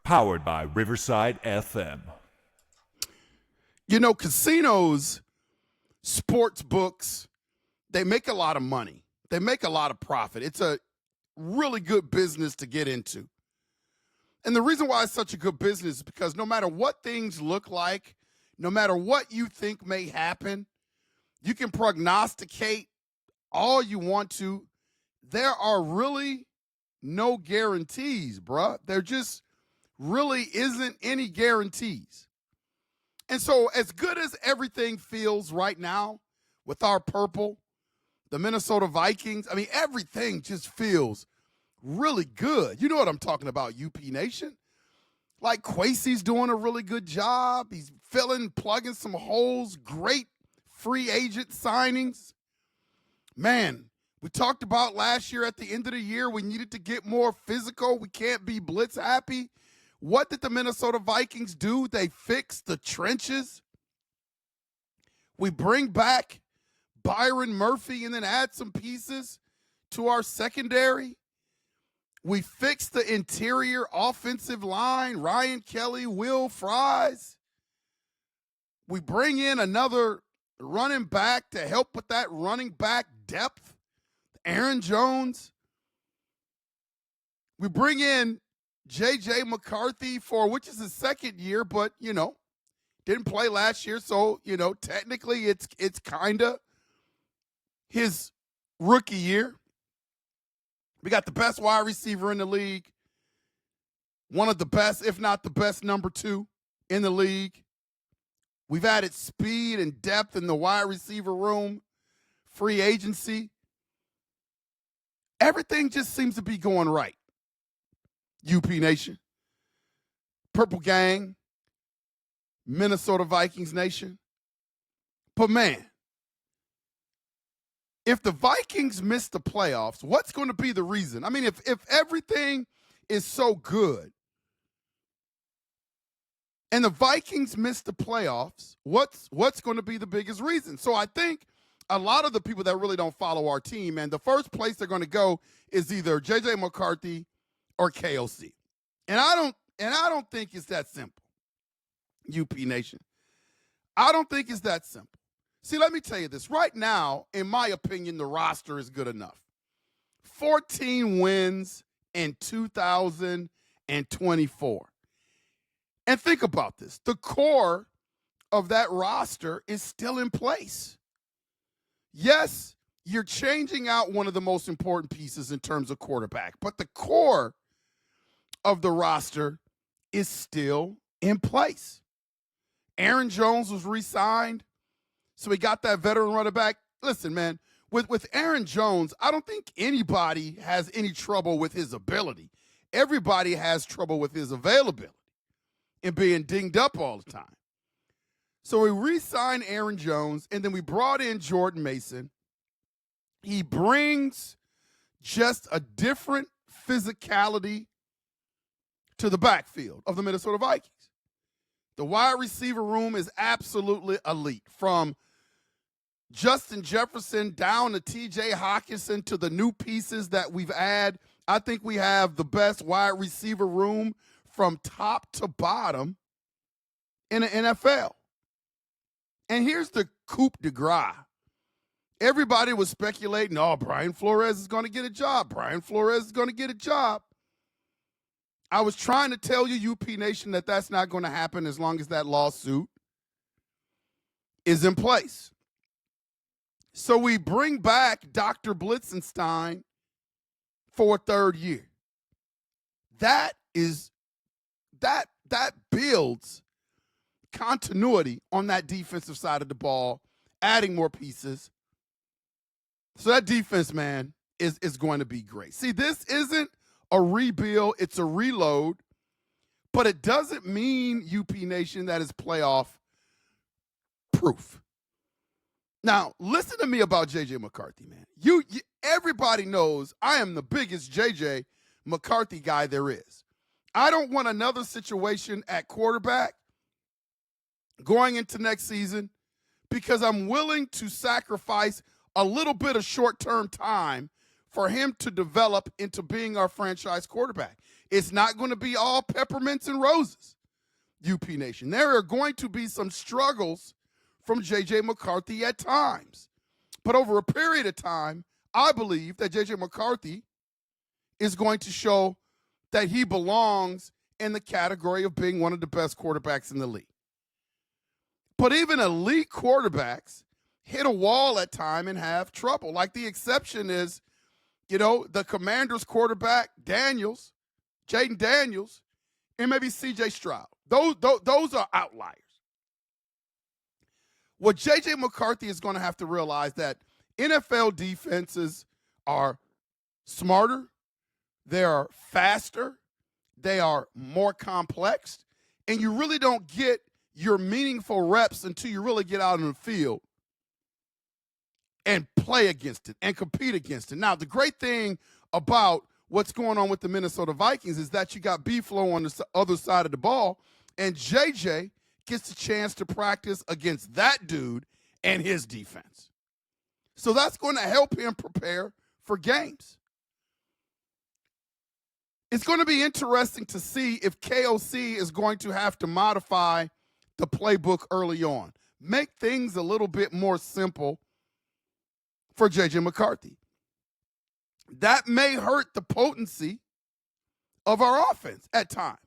Powered by Riverside FM. You know, casinos, sports books, they make a lot of money. They make a lot of profit. It's a really good business to get into. And the reason why it's such a good business is because no matter what things look like, no matter what you think may happen, you can prognosticate all you want to. There are really no guarantees, bruh. There just really isn't any guarantees. And so as good as everything feels right now with our purple, the Minnesota Vikings, I mean, everything just feels really good. You know what I'm talking about, UP Nation? Like Kwesi's doing a really good job. He's plugging some holes, great free agent signings. Man, we talked about last year at the end of the year, we needed to get more physical. We can't be blitz happy. What did the Minnesota Vikings do? They fixed the trenches. We bring back Byron Murphy and then add some pieces to our secondary. We fixed the interior offensive line, Ryan Kelly, Will Fries. We bring in another running back to help with that running back depth, Aaron Jones. We bring in J.J. McCarthy which is his second year, but, didn't play last year. So, technically it's kind of his rookie year. We got the best wide receiver in the league, one of the best, if not the best, number 2 in the league. We've added speed and depth in the wide receiver room, free agency. Everything just seems to be going right. UP Nation, Purple Gang, Minnesota Vikings Nation. But man, if the Vikings miss the playoffs, what's going to be the reason? I mean, if everything is so good and the Vikings miss the playoffs, what's going to be the biggest reason? So I think a lot of the people that really don't follow our team, and the first place they're going to go is either J.J. McCarthy or KOC. And I don't think it's that simple, UP Nation. I don't think it's that simple. See, let me tell you this. Right now, in my opinion, the roster is good enough. 14 wins in 2024. And think about this. The core of that roster is still in place. Yes, you're changing out one of the most important pieces in terms of quarterback, but the core of the roster is still in place. Aaron Jones was re-signed. So we got that veteran running back. Listen, man, with Aaron Jones, I don't think anybody has any trouble with his ability. Everybody has trouble with his availability and being dinged up all the time. So we re-signed Aaron Jones, and then we brought in Jordan Mason. He brings just a different physicality to the backfield of the Minnesota Vikings. The wide receiver room is absolutely elite. From Justin Jefferson down to T.J. Hockenson to the new pieces that we've added, I think we have the best wide receiver room from top to bottom in the NFL. And here's the coup de grace. Everybody was speculating, Brian Flores is going to get a job. Brian Flores is going to get a job. I was trying to tell you, UP Nation, that that's not going to happen as long as that lawsuit is in place. So we bring back Dr. Blitzenstein for a third year. That builds continuity on that defensive side of the ball, adding more pieces. So that defense, man, is going to be great. See, this isn't a rebuild, it's a reload, but it doesn't mean, UP Nation, that is playoff proof. Now, listen to me about J.J. McCarthy, man. Everybody knows I am the biggest J.J. McCarthy guy there is. I don't want another situation at quarterback going into next season because I'm willing to sacrifice a little bit of short-term time for him to develop into being our franchise quarterback. It's not going to be all peppermints and roses, UP Nation. There are going to be some struggles from J.J. McCarthy at times. But over a period of time, I believe that J.J. McCarthy is going to show that he belongs in the category of being one of the best quarterbacks in the league. But even elite quarterbacks hit a wall at time and have trouble. Like the exception is, the Commanders quarterback, Jaden Daniels, and maybe C.J. Stroud. Those are outliers. What J.J. McCarthy is going to have to realize that NFL defenses are smarter, they are faster, they are more complex, and you really don't get your meaningful reps until you really get out on the field and play against it and compete against it. Now, the great thing about what's going on with the Minnesota Vikings is that you got B-Flow on the other side of the ball, and JJ gets a chance to practice against that dude and his defense. So that's going to help him prepare for games. It's going to be interesting to see if KOC is going to have to modify the playbook early on, make things a little bit more simple for J.J. McCarthy. That may hurt the potency of our offense at times.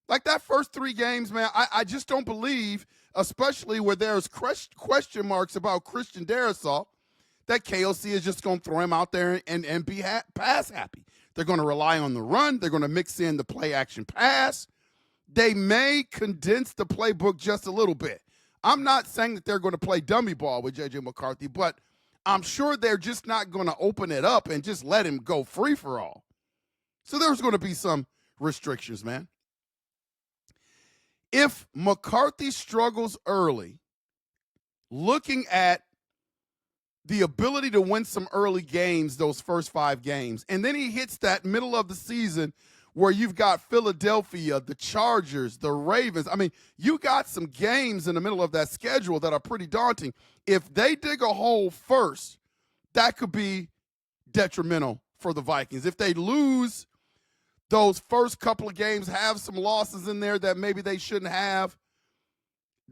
Like that first 3 games, man, I just don't believe, especially where there's question marks about Christian Darrisaw, that KOC is just going to throw him out there and be pass happy. They're going to rely on the run. They're going to mix in the play-action pass. They may condense the playbook just a little bit. I'm not saying that they're going to play dummy ball with J.J. McCarthy, but I'm sure they're just not going to open it up and just let him go free for all. So there's going to be some restrictions, man. If McCarthy struggles early, looking at the ability to win some early games, those first 5 games, and then he hits that middle of the season where you've got Philadelphia, the Chargers, the Ravens. I mean, you got some games in the middle of that schedule that are pretty daunting. If they dig a hole first, that could be detrimental for the Vikings. If they lose those first couple of games, have some losses in there that maybe they shouldn't have,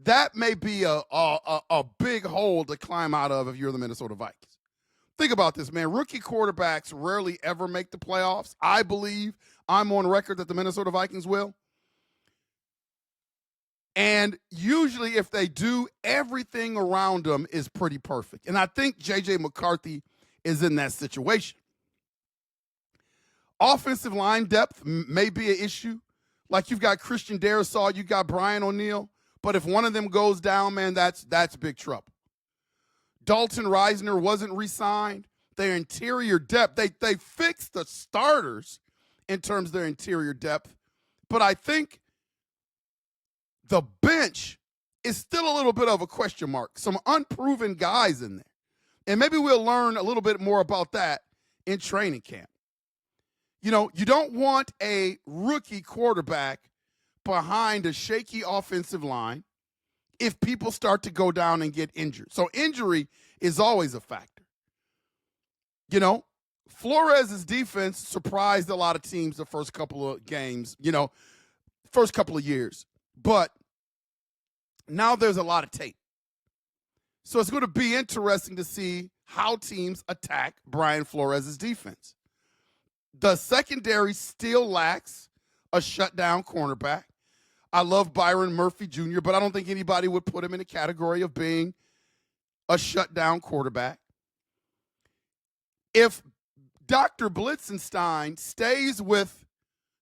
that may be a big hole to climb out of if you're the Minnesota Vikings. Think about this, man. Rookie quarterbacks rarely ever make the playoffs. I believe I'm on record that the Minnesota Vikings will. And usually if they do, everything around them is pretty perfect. And I think J.J. McCarthy is in that situation. Offensive line depth may be an issue. Like you've got Christian Darrisaw, you got Brian O'Neill. But if one of them goes down, man, that's big trouble. Dalton Risner wasn't re-signed. Their interior depth, they fixed the starters in terms of their interior depth. But I think the bench is still a little bit of a question mark. Some unproven guys in there. And maybe we'll learn a little bit more about that in training camp. You don't want a rookie quarterback behind a shaky offensive line if people start to go down and get injured. So injury is always a factor. Flores' defense surprised a lot of teams the first couple of games, first couple of years. But now there's a lot of tape. So it's going to be interesting to see how teams attack Brian Flores' defense. The secondary still lacks a shutdown cornerback. I love Byron Murphy Jr., but I don't think anybody would put him in the category of being a shutdown quarterback. If Dr. Blitzenstein stays with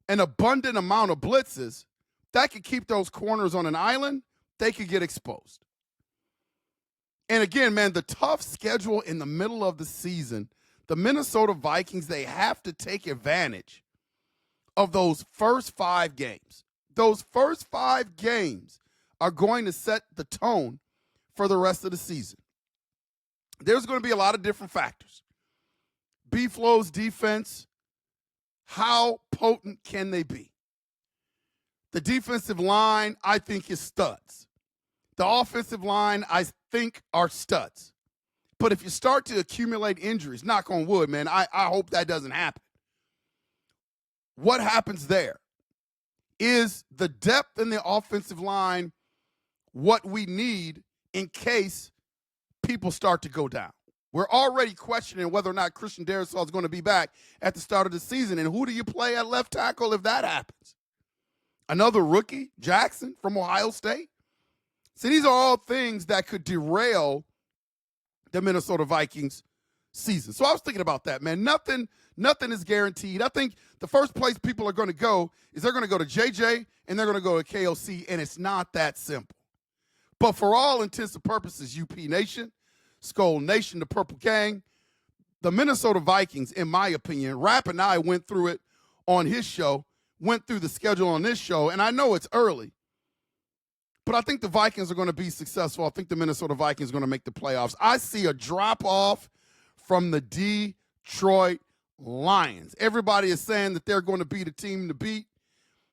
an abundant amount of blitzes, that could keep those corners on an island. They could get exposed. And again, man, the tough schedule in the middle of the season, the Minnesota Vikings, they have to take advantage of those first 5 games. Those first 5 games are going to set the tone for the rest of the season. There's going to be a lot of different factors. B-Flow's defense, how potent can they be? The defensive line, I think, is studs. The offensive line, I think, are studs. But if you start to accumulate injuries, knock on wood, man, I hope that doesn't happen. what happens there? Is the depth in the offensive line what we need in case people start to go down? We're already questioning whether or not Christian Derail is going to be back at the start of the season. And who do you play at left tackle if that happens? Another rookie, Jackson from Ohio State? See, these are all things that could derail the Minnesota Vikings season. So I was thinking about that, man. Nothing is guaranteed. I think the first place people are going to go is they're going to go to JJ and they're going to go to KOC, and it's not that simple. But for all intents and purposes, UP Nation, Skull Nation, the Purple Gang, the Minnesota Vikings, in my opinion, Rapp and I went through it on his show, went through the schedule on this show, and I know it's early, but I think the Vikings are going to be successful. I think the Minnesota Vikings are going to make the playoffs. I see a drop-off from the Detroit Lions. Everybody is saying that they're going to be the team to beat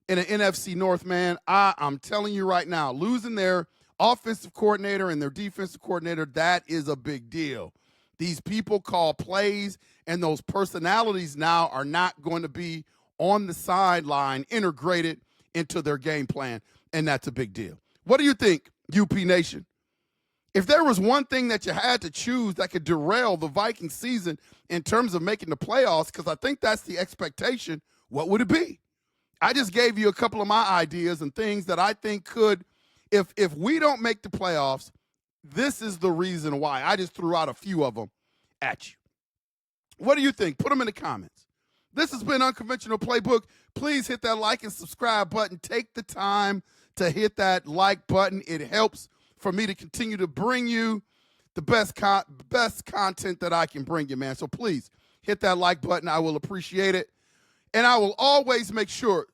in an NFC North, man. I'm telling you right now, losing their offensive coordinator and their defensive coordinator, that is a big deal. These people call plays, and those personalities now are not going to be on the sideline integrated into their game plan, and that's a big deal. What do you think, UP Nation? If there was one thing that you had to choose that could derail the Vikings season in terms of making the playoffs, because I think that's the expectation, what would it be? I just gave you a couple of my ideas and things that I think could, if we don't make the playoffs, this is the reason why. I just threw out a few of them at you. What do you think? Put them in the comments. This has been Unconventional Playbook. Please hit that like and subscribe button. Take the time to hit that like button. It helps for me to continue to bring you the best content that I can bring you, man. So please hit that like button. I will appreciate it. And I will always make sure,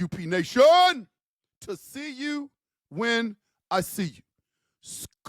UP Nation, to see you when I see you. Skol!